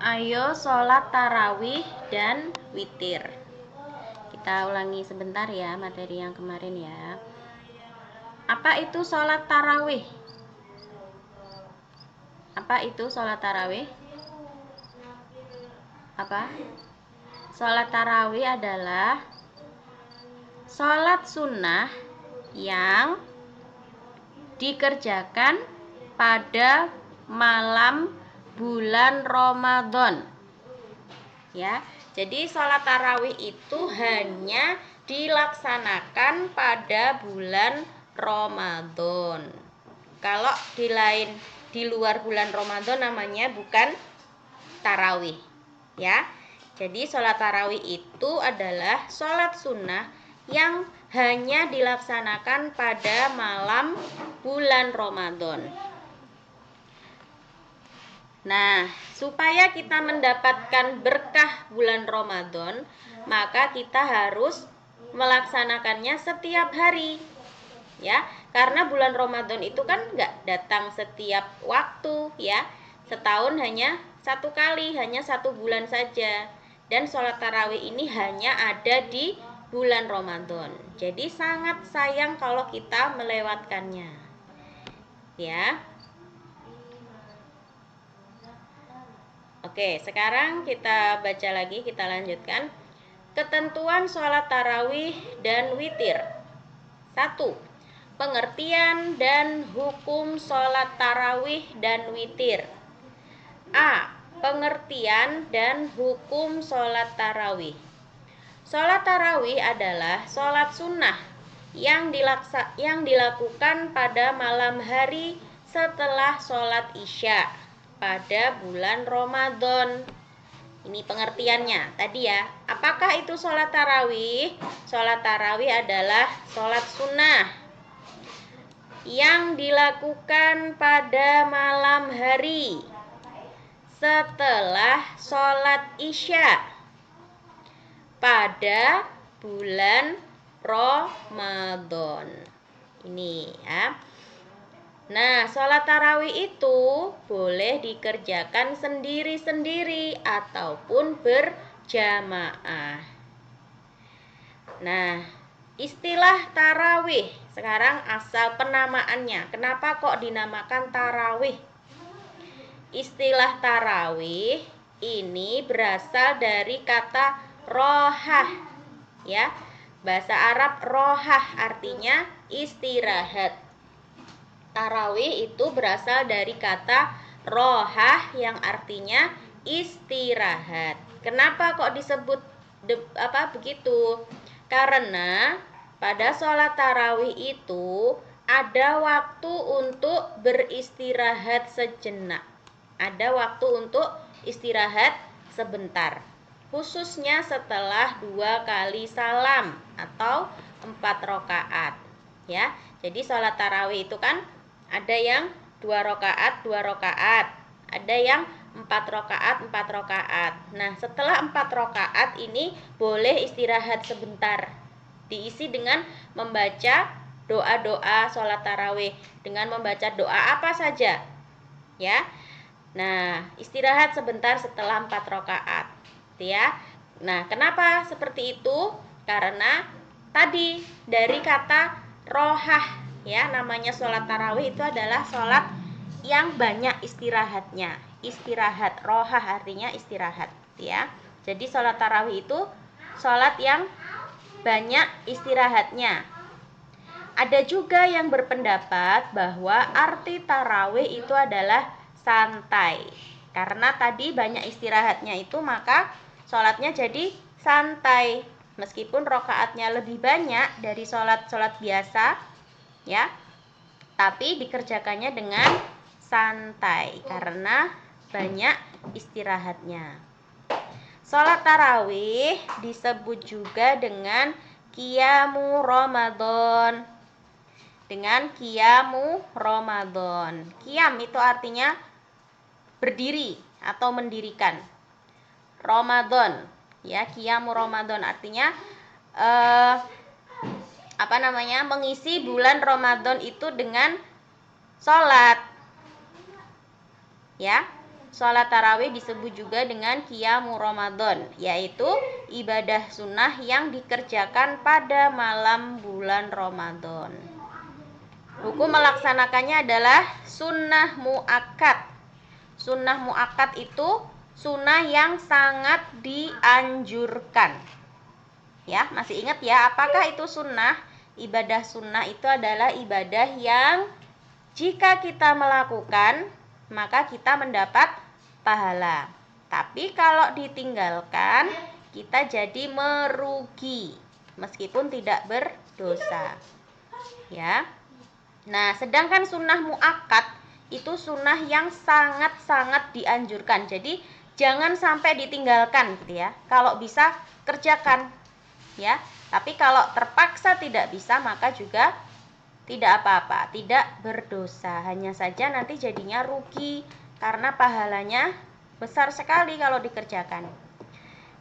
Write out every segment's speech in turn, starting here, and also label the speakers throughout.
Speaker 1: Ayo sholat tarawih dan witir. Kita ulangi sebentar ya materi yang kemarin ya. Apa itu sholat tarawih? Apa itu sholat tarawih? Apa? Sholat tarawih adalah sholat sunnah yang dikerjakan pada malam bulan Ramadan. Ya, jadi sholat tarawih itu hanya dilaksanakan pada bulan Ramadan. Kalau di luar bulan Ramadan namanya bukan tarawih. Ya, jadi sholat tarawih itu adalah sholat sunnah yang hanya dilaksanakan pada malam bulan Ramadan. Nah, supaya kita mendapatkan berkah bulan Ramadan, maka kita harus melaksanakannya setiap hari. Ya, karena bulan Ramadan itu kan nggak datang setiap waktu ya. Setahun hanya satu kali, hanya 1 bulan saja. Dan sholat tarawih ini hanya ada di bulan Ramadan. Jadi sangat sayang kalau kita melewatkannya. Ya. Oke, sekarang kita baca lagi, kita lanjutkan. Ketentuan sholat tarawih dan witir. 1. Pengertian dan hukum sholat tarawih dan witir. A. Pengertian dan hukum sholat tarawih. Sholat tarawih adalah sholat sunnah yang dilakukan pada malam hari setelah sholat isya pada bulan Ramadan. Ini pengertiannya tadi ya. Apakah itu sholat tarawih? Sholat tarawih adalah sholat sunnah yang dilakukan pada malam hari setelah sholat isya pada bulan Ramadan. Ini ya. Nah, sholat tarawih itu boleh dikerjakan sendiri-sendiri ataupun berjamaah. Nah, istilah tarawih sekarang asal penamaannya. Kenapa kok dinamakan tarawih? Istilah tarawih ini berasal dari kata rohah, ya. Bahasa Arab rohah artinya istirahat. Tarawih itu berasal dari kata rohah yang artinya istirahat. Kenapa kok disebut begitu? Karena pada sholat tarawih itu ada waktu untuk beristirahat sejenak. Ada waktu untuk istirahat sebentar. Khususnya setelah 2 kali salam atau 4 rakaat. Ya, jadi sholat tarawih itu kan ada yang 2 rakaat, 2 rakaat. Ada yang 4 rakaat, 4 rakaat. Nah, setelah 4 rakaat ini boleh istirahat sebentar. Diisi dengan membaca doa-doa sholat tarawih. Dengan membaca doa apa saja. Ya. Nah, istirahat sebentar setelah 4 rakaat. Ya. Nah, kenapa seperti itu? Karena tadi dari kata rohah, ya, namanya sholat tarawih itu adalah sholat yang banyak istirahatnya. Istirahat, rohah artinya istirahat, ya. Jadi sholat tarawih itu sholat yang banyak istirahatnya. Ada juga yang berpendapat bahwa arti tarawih itu adalah santai. Karena tadi banyak istirahatnya itu, maka sholatnya jadi santai. Meskipun rakaatnya lebih banyak dari sholat biasa, ya, tapi dikerjakannya dengan santai karena banyak istirahatnya. Sholat tarawih disebut juga dengan qiyamu Ramadan. Dengan qiyamu Ramadan. Qiyam itu artinya berdiri atau mendirikan. Ramadan, ya, qiyamu Ramadan artinya mengisi bulan Ramadan itu dengan sholat, ya. sholat tarawih disebut juga dengan Qiyamu Ramadan, yaitu ibadah sunnah yang dikerjakan pada malam bulan Ramadan. Hukum melaksanakannya adalah sunnah muakkad. Sunnah muakkad itu sunnah yang sangat dianjurkan. Ya, masih ingat ya, apakah itu sunnah? Ibadah sunnah itu adalah ibadah yang jika kita melakukan, maka kita mendapat pahala. Tapi kalau ditinggalkan, kita jadi merugi, meskipun tidak berdosa. Ya. Nah, sedangkan sunnah muakkad itu sunnah yang sangat-sangat dianjurkan. Jadi jangan sampai ditinggalkan gitu ya. Kalau bisa kerjakan ya. Tapi kalau terpaksa tidak bisa, maka juga tidak apa-apa, tidak berdosa. Hanya saja nanti jadinya rugi karena pahalanya besar sekali kalau dikerjakan.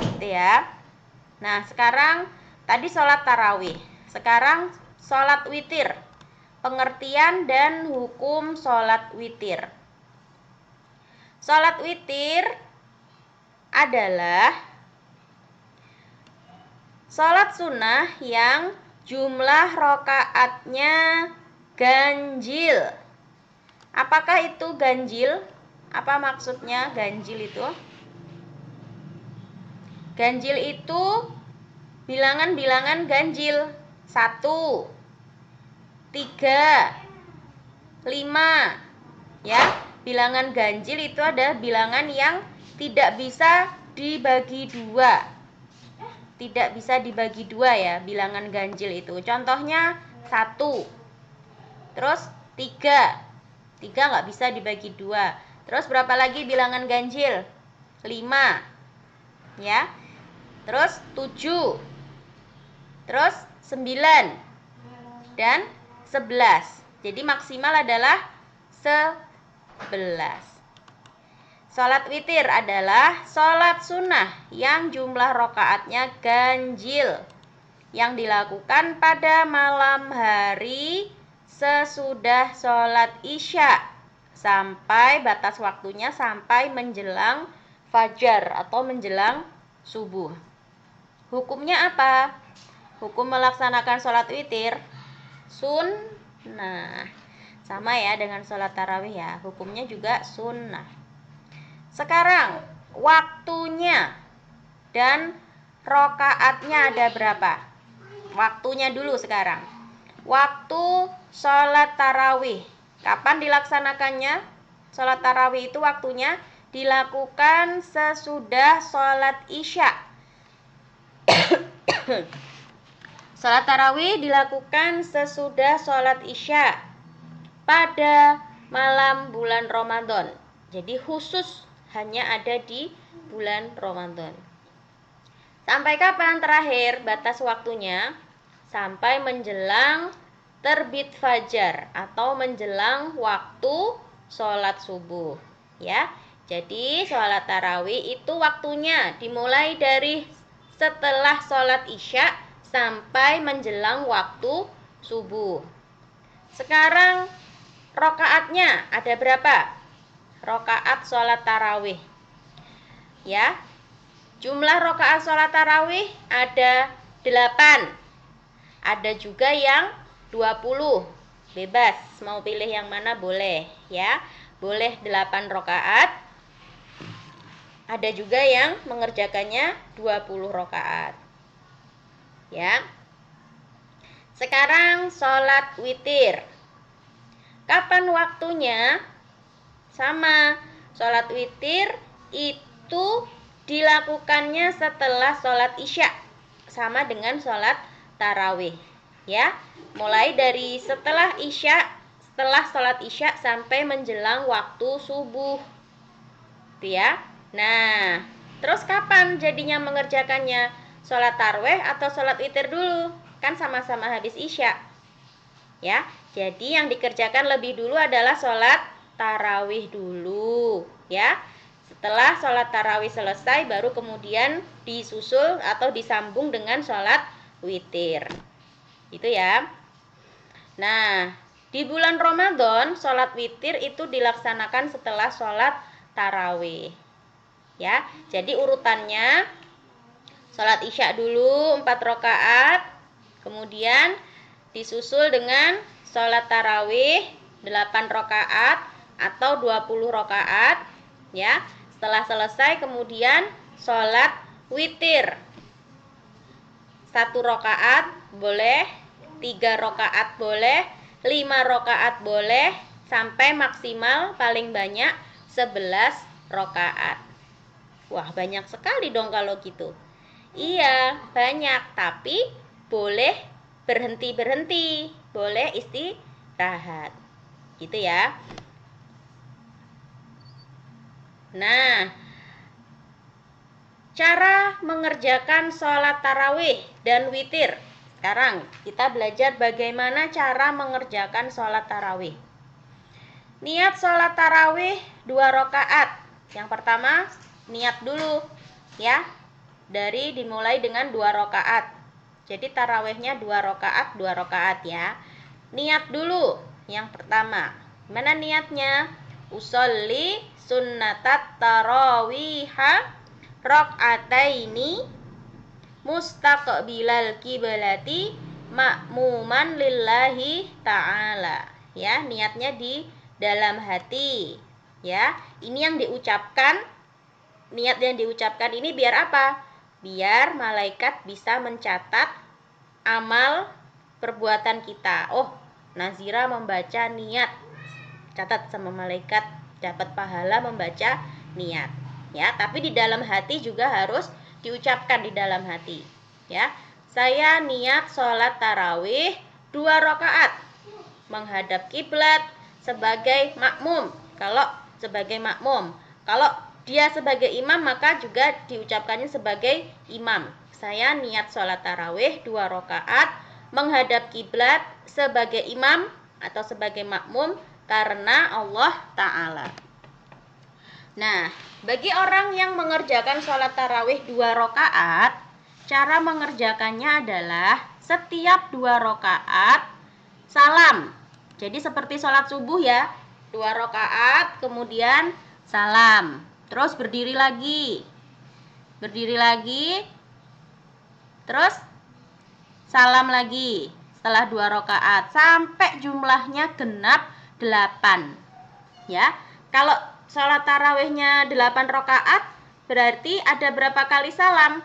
Speaker 1: Gitu ya. Nah, sekarang tadi sholat tarawih. Sekarang sholat witir. Pengertian dan hukum sholat witir. Sholat witir adalah sholat sunnah yang jumlah rokaatnya ganjil. Apakah itu ganjil? Apa maksudnya ganjil itu? Ganjil itu bilangan-bilangan ganjil. 1, 3, 5. Ya, bilangan ganjil itu ada bilangan yang tidak bisa dibagi 2. Tidak bisa dibagi 2 ya, bilangan ganjil itu. Contohnya 1. Terus 3. 3 nggak bisa dibagi 2. Terus berapa lagi bilangan ganjil? 5. Ya. Terus 7. Terus 9. Dan 11. Jadi maksimal adalah 11. Sholat witir adalah sholat sunnah yang jumlah rokaatnya ganjil, yang dilakukan pada malam hari sesudah sholat isya sampai batas waktunya sampai menjelang fajar atau menjelang subuh. Hukumnya apa? Hukum melaksanakan sholat witir sunnah. Sama ya dengan sholat tarawih ya, hukumnya juga sunnah. Sekarang waktunya dan rokaatnya ada berapa? Waktunya dulu sekarang. Waktu sholat tarawih, kapan dilaksanakannya? Sholat tarawih itu waktunya dilakukan sesudah sholat isya. Sholat tarawih dilakukan sesudah sholat isya pada malam bulan Ramadan. Jadi khusus hanya ada di bulan Ramadan. Sampai kapan terakhir batas waktunya? Sampai menjelang terbit fajar atau menjelang waktu sholat subuh. Ya, jadi sholat tarawih itu waktunya dimulai dari setelah sholat isya sampai menjelang waktu subuh. Sekarang rokaatnya ada berapa? Rokaat sholat tarawih. Ya, jumlah rokaat sholat tarawih ada 8. Ada juga yang 20. Bebas, mau pilih yang mana boleh ya. Boleh 8 rokaat. Ada juga yang mengerjakannya 20 rokaat. Ya. Sekarang sholat witir. Kapan waktunya? Sama, sholat witir itu dilakukannya setelah sholat isya, sama dengan sholat tarawih. Ya, mulai dari setelah sholat isya sampai menjelang waktu subuh. Itu ya. Nah, terus kapan jadinya mengerjakannya? Sholat tarawih atau sholat witir dulu? Kan sama-sama habis isya. Ya, jadi yang dikerjakan lebih dulu adalah sholat tarawih dulu. Ya, setelah sholat tarawih selesai, baru kemudian disusul atau disambung dengan sholat witir. Itu ya. Nah, di bulan Ramadan, sholat witir itu dilaksanakan setelah sholat tarawih. Ya, jadi urutannya sholat isya dulu 4 rakaat, kemudian disusul dengan sholat tarawih 8 rakaat atau 20 rakaat. Ya, setelah selesai kemudian sholat witir 1 rakaat boleh, 3 rakaat boleh, 5 rakaat boleh, sampai maksimal paling banyak 11 rakaat. Wah, banyak sekali dong kalau gitu. Iya, banyak, tapi boleh berhenti-berhenti, boleh istirahat. Gitu ya. Nah, cara mengerjakan sholat tarawih dan witir. Sekarang kita belajar bagaimana cara mengerjakan sholat tarawih. Niat sholat tarawih 2 rakaat. Yang pertama, niat dulu ya. Dimulai dengan 2 rakaat. Jadi tarawihnya 2 rakaat, 2 rakaat ya. Niat dulu yang pertama. Mana niatnya? Usolli sunnatat tarawiha rakaataini mustaqbilal kiblati ma'muman lillahi ta'ala. Ya, niatnya di dalam hati. Ya, ini yang diucapkan. Niat yang diucapkan ini biar apa? Biar malaikat bisa mencatat amal perbuatan kita. Oh, Nazira membaca niat. Catat sama malaikat, dapat pahala membaca niat. Ya, tapi di dalam hati juga harus diucapkan di dalam hati. Ya, saya niat sholat tarawih 2 rakaat menghadap kiblat sebagai makmum. Kalau sebagai makmum, kalau dia sebagai imam maka juga diucapkannya sebagai imam. Saya niat sholat tarawih 2 rakaat menghadap kiblat sebagai imam atau sebagai makmum karena Allah Ta'ala. Nah, bagi orang yang mengerjakan sholat tarawih 2 rakaat, cara mengerjakannya adalah setiap 2 rakaat salam. Jadi seperti sholat subuh ya, 2 rakaat kemudian salam. Terus berdiri lagi, terus salam lagi setelah 2 rakaat sampai jumlahnya genap 8. Ya, kalau sholat tarawihnya 8 rakaat berarti ada berapa kali salam?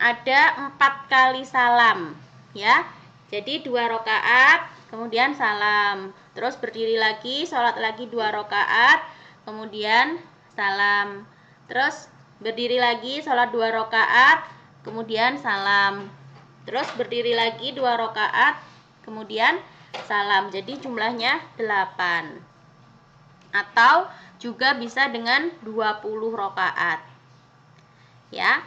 Speaker 1: Ada 4 kali salam. Ya, jadi 2 rakaat kemudian salam. Terus berdiri lagi, sholat lagi 2 rakaat, kemudian salam. Terus berdiri lagi, sholat 2 rakaat, kemudian salam. Terus berdiri lagi 2 rakaat, kemudian salam. Jadi jumlahnya 8. Atau juga bisa dengan 20 rakaat. Ya.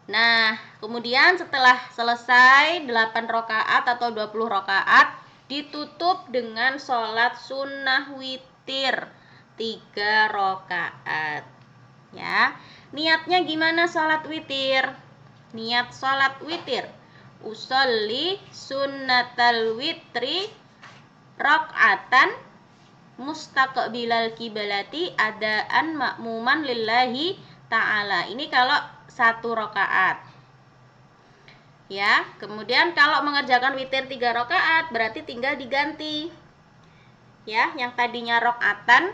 Speaker 1: Nah, kemudian setelah selesai 8 rakaat atau 20 rakaat ditutup dengan sholat sunnah witir 3 rakaat. Ya, niatnya gimana sholat witir? Niat sholat witir, usolli sunnatal witri rakaatan mustaqbilal kiblati adaan ma'muman lillahi ta'ala. Ini kalau 1 rakaat. Ya, kemudian kalau mengerjakan witir 3 rakaat berarti tinggal diganti. Ya, yang tadinya rakaatan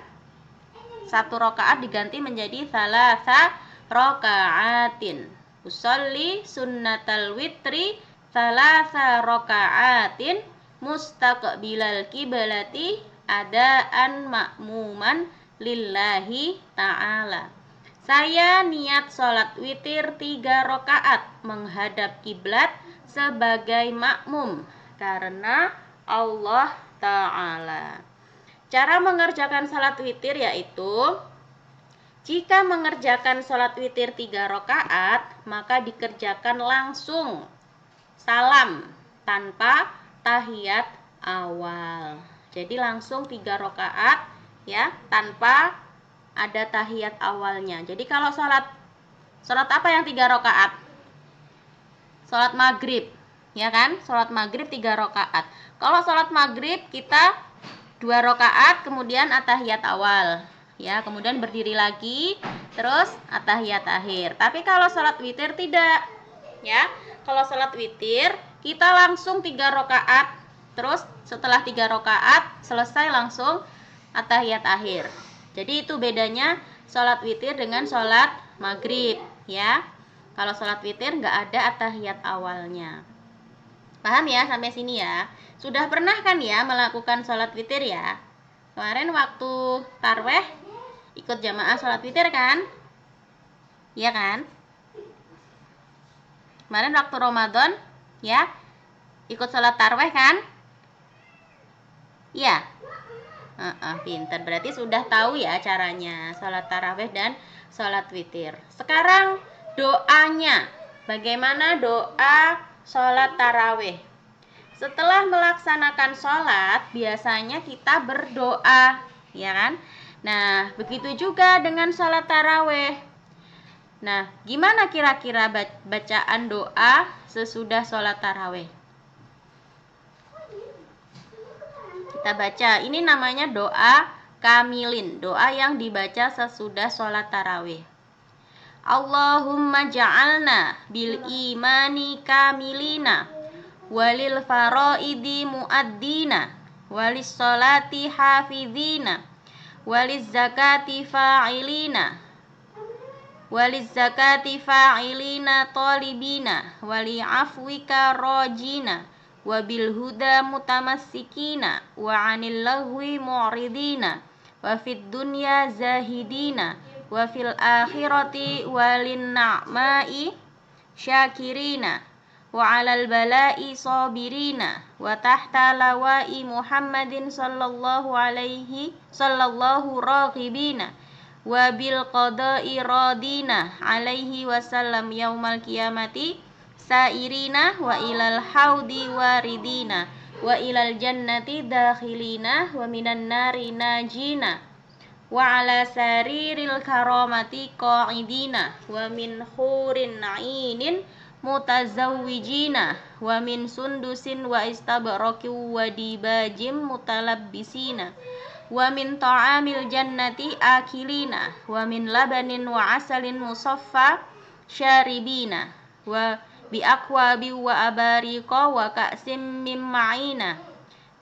Speaker 1: 1 rakaat diganti menjadi salasa rakaatin. Usolli sunnatal witri salasa rakaatin mustaqbilal kiblati adaan ma'muman lillahi ta'ala. Saya niat sholat witir 3 rakaat menghadap kiblat sebagai makmum karena Allah Ta'ala. Cara mengerjakan sholat witir yaitu jika mengerjakan sholat witir 3 rakaat maka dikerjakan langsung salam tanpa tahiyat awal. Jadi langsung 3 rakaat ya tanpa ada tahiyat awalnya. Jadi kalau sholat apa yang 3 rakaat? Sholat maghrib, ya kan? Sholat maghrib 3 rakaat. Kalau sholat maghrib kita 2 rakaat kemudian tahiyat awal. ya, kemudian berdiri lagi, terus at-tahiyat akhir. Tapi kalau sholat witir tidak, ya. Kalau sholat witir kita langsung 3 rakaat, terus setelah 3 rakaat selesai langsung at-tahiyat akhir. Jadi itu bedanya sholat witir dengan sholat maghrib, ya. Kalau sholat witir nggak ada at-tahiyat awalnya. Paham ya sampai sini ya? Sudah pernah kan ya melakukan sholat witir ya? Kemarin waktu tarweh ikut jamaah sholat witir kan? Iya kan? Kemarin waktu Ramadan ya ikut sholat tarweh kan? Iya. Pinter, berarti sudah tahu ya caranya sholat taraweh dan sholat witir. Sekarang doanya, bagaimana doa sholat taraweh? Setelah melaksanakan sholat, biasanya kita berdoa, ya kan? Nah, begitu juga dengan sholat taraweh. Nah, gimana kira-kira bacaan doa sesudah sholat taraweh? Kita baca, ini namanya doa kamilin, doa yang dibaca sesudah sholat tarawih. Allahumma ja'alna bil imani kamilina walil faraidi muaddina walis sholati hafidhina walis zakati fa'ilina talibina wali afwika rojina wabil huda mutamassikina wa anil lahwi mu'ridina wa fid dunya zahidina wa fil akhirati walin na'mai syakirina wa alal bala'i sabirina wa tahta lawai Muhammadin sallallahu raghibina wa bil qada'i radina alaihi wasallam yaumal qiyamati sairina wa ilal haudi waridina wa ilal jannati dakhilina wa minan nari najina wa ala sariril karamati qa'idina wa min hurin na'inin mutazawwijina wa min sundusin wa istabraqi wa dibajim mutalabbisina wa min ta'amil jannati akilina wa min labanin wa asalin musaffa syaribina wa bi aqwabi wa abariqa wa ka'sim min ma'ina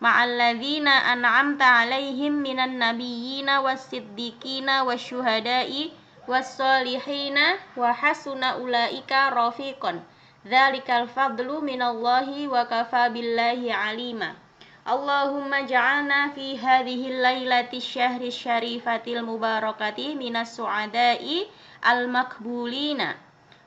Speaker 1: ma'alladzina an'amta 'alaihim minan nabiyyina was-siddiqina wasyuhada'i was-solihina wa hasuna ulaika rafiqan dzalikal fadlu minallahi wa kafa billahi 'alima. Allahumma ja'alna fi hadhil lailati syahri syarifatil mubarakati minas su'ada'i al-makbulina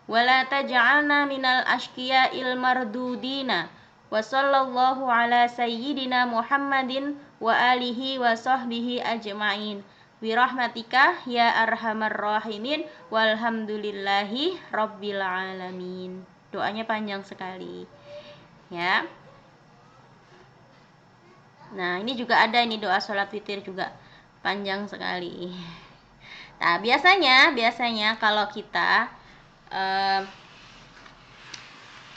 Speaker 1: wa la taj'alna minal ashqiya'il mardudina wa sallallahu ala sayyidina Muhammadin wa alihi wa sahbihi ajma'in bi rahmatika ya arhamar rahimin walhamdulillahi rabbil alamin. Doanya panjang sekali ya. Nah, ini juga ada ini doa sholat witir juga panjang sekali. Nah, biasanya kalau kita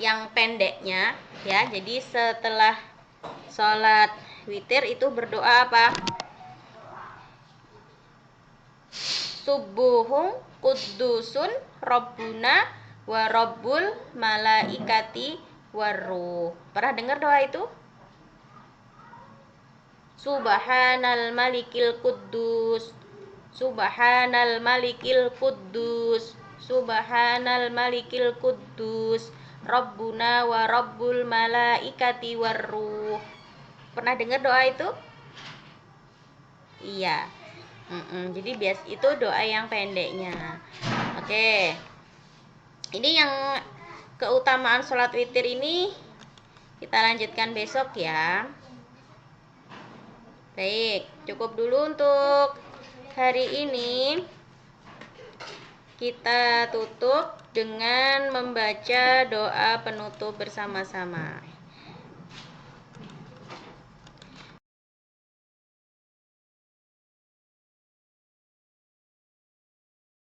Speaker 1: yang pendeknya ya, jadi setelah sholat witir itu berdoa apa? Subuhun Quddusun Rabbuna wa Rabbul Malaikati Warruh. Pernah dengar doa itu? Subhanal Malikil Quddus, Subhanal Malikil Quddus, Subhanal Malikil Quddus, Rabbuna wa Rabbul Malaikati Warruh. Pernah dengar doa itu? Iya. Jadi itu doa yang pendeknya. Oke. Ini yang keutamaan sholat witir ini kita lanjutkan besok ya. Baik, cukup dulu untuk hari ini. Kita tutup dengan membaca doa penutup bersama-sama.